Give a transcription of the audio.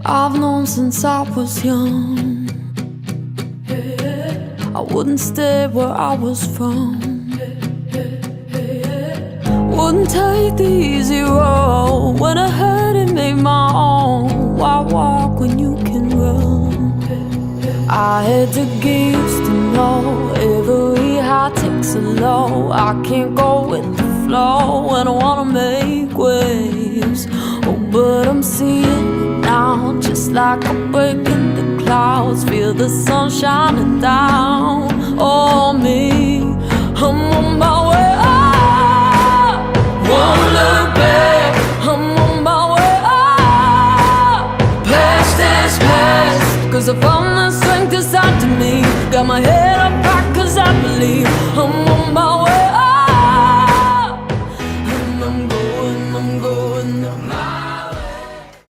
I've known since I was young I wouldn't stay where I was from, wouldn't take the easy road. When I heard it, made my own. Why walk when you can run? I had to get used to know every high takes a low. I can't go with the flow when I wanna make waves. Oh, but I'm seeing it now, just like a break in the clouds. Feel the sun shining down on me. I'm on my way up, won't look back. I'm on my way up, past is past. Cause I found the strength inside to me. Got my head up high cause I believe I'm